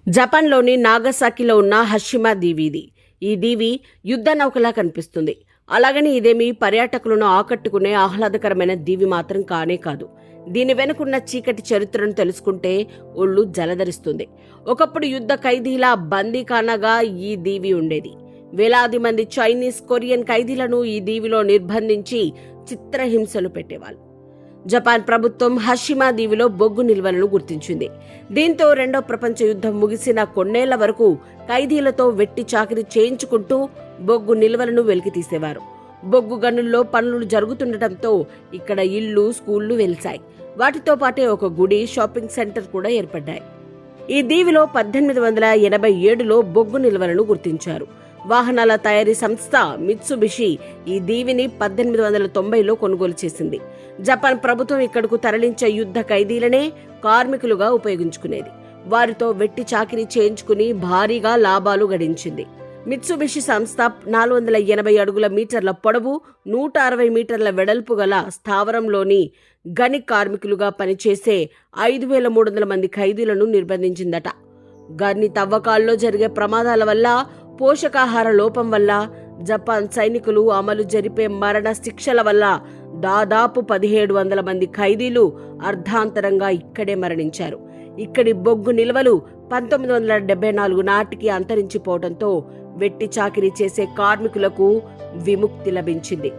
జపాన్లోని నాగసాకిలో ఉన్న హషిమా దీవి ఇది. ఈ దీవి యుద్ధ నౌకలా కనిపిస్తుంది. అలాగని ఇదేమీ పర్యాటకులను ఆకట్టుకునే ఆహ్లాదకరమైన దీవి మాత్రం కానే కాదు. దీని వెనుకున్న చీకటి చరిత్రను తెలుసుకుంటే ఒళ్ళు జలధరిస్తుంది. ఒకప్పుడు యుద్ధ ఖైదీల బందీఖానాగా ఈ దీవి ఉండేది. వేలాది మంది చైనీస్, కొరియన్ ఖైదీలను ఈ దీవిలో నిర్బంధించి చిత్రహింసలు పెట్టేవాళ్ళు. జపాన్ ప్రభుత్వం హషిమా దీవిలో బొగ్గు నిల్వలను గుర్తించింది. దీంతో రెండో ప్రపంచ యుద్ధం ముగిసిన కొన్నేళ్ల వరకు ఖైదీలతో వెట్టి చాకిరీ చేయించుకుంటూ బొగ్గు నిల్వలను వెలికితీసేవారు. బొగ్గు గనుల్లో పనులు జరుగుతుండటంతో ఇక్కడ ఇళ్లు, స్కూళ్లు వెలిశాయి. వాటితో పాటే ఒక గుడి, షాపింగ్ సెంటర్ కూడా ఏర్పడ్డాయి. ఈ దీవిలో 1887లో బొగ్గు నిల్వలను గుర్తించారు. వాహనాల తయారీ సంస్థ మిత్సుబిషి ఈ దీవిని 1890లో కొనుగోలు చేసింది. జపాన్ ప్రభుత్వం ఇక్కడకు తరలించే యుద్ధ ఖైదీలనే కార్మికులుగా ఉపయోగించుకునేది. వారితో వెట్టి చాకిరీ చేయించుకుని భారీగా లాభాలు గడించింది. మిత్సుబిషి సంస్థ 480 అడుగుల మీటర్ల పొడవు, 160 మీటర్ల వెడల్పు గల స్థావరంలోని గని కార్మికులుగా పనిచేసే 5300 మంది ఖైదీలను నిర్బంధించిందట. గని తవ్వకాల్లో జరిగే ప్రమాదాల వల్ల, పోషకాహార లోపం వల్ల, జపాన్ సైనికులు అమలు జరిపే మరణ శిక్షల వల్ల దాదాపు 1700 మంది ఖైదీలు అర్ధాంతరంగా ఇక్కడే మరణించారు. ఇక్కడి బొగ్గు నిల్వలు 1974 నాటికి అంతరించిపోవడంతో వెట్టి చాకిరీ చేసే కార్మికులకు విముక్తి లభించింది.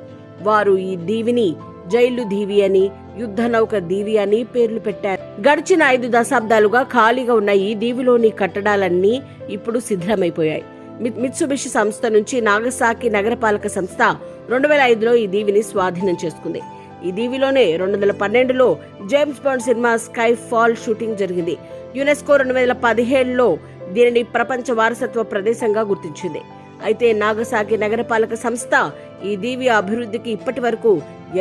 వారు ఈ దీవిని జైలు దీవి అని, యుద్ధ నౌక దీవి అని పేర్లు పెట్టారు. గడిచిన 5 దశాబ్దాలుగా ఖాళీగా ఉన్న ఈ దీవిలోని కట్టడాలన్నీ ఇప్పుడు శిథిలమైపోయాయి. మిత్సుబిషి సంస్థ నుంచి నాగసాకి నగరపాలక సంస్థ 2005లో ఈ దీవిని స్వాధీనం చేసుకుంది. ఈ దీవిలోనే 2012లో జేమ్స్ బాండ్ సినిమా స్కై ఫాల్ షూటింగ్ జరిగింది. యునెస్కో 2017లో దీనిని ప్రపంచ వారసత్వ ప్రదేశంగా గుర్తించింది. అయితే నాగసాకి నగరపాలక సంస్థ ఈ దీవి అభివృద్ధికి ఇప్పటి వరకు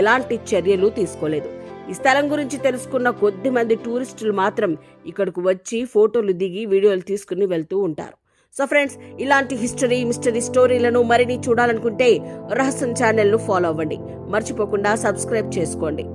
ఎలాంటి చర్యలు తీసుకోలేదు. ఈ స్థలం గురించి తెలుసుకున్న కొద్ది మంది టూరిస్టులు మాత్రం ఇక్కడకు వచ్చి ఫోటోలు దిగి వీడియోలు తీసుకుని వెళ్తూ ఉంటారు. సో ఫ్రెండ్స్, ఇలాంటి మిస్టరీ స్టోరీలను మరిన్ని చూడాలనుకుంటే రహస్యం ఛానల్ను ఫాలో అవ్వండి. మర్చిపోకుండా సబ్స్క్రైబ్ చేసుకోండి.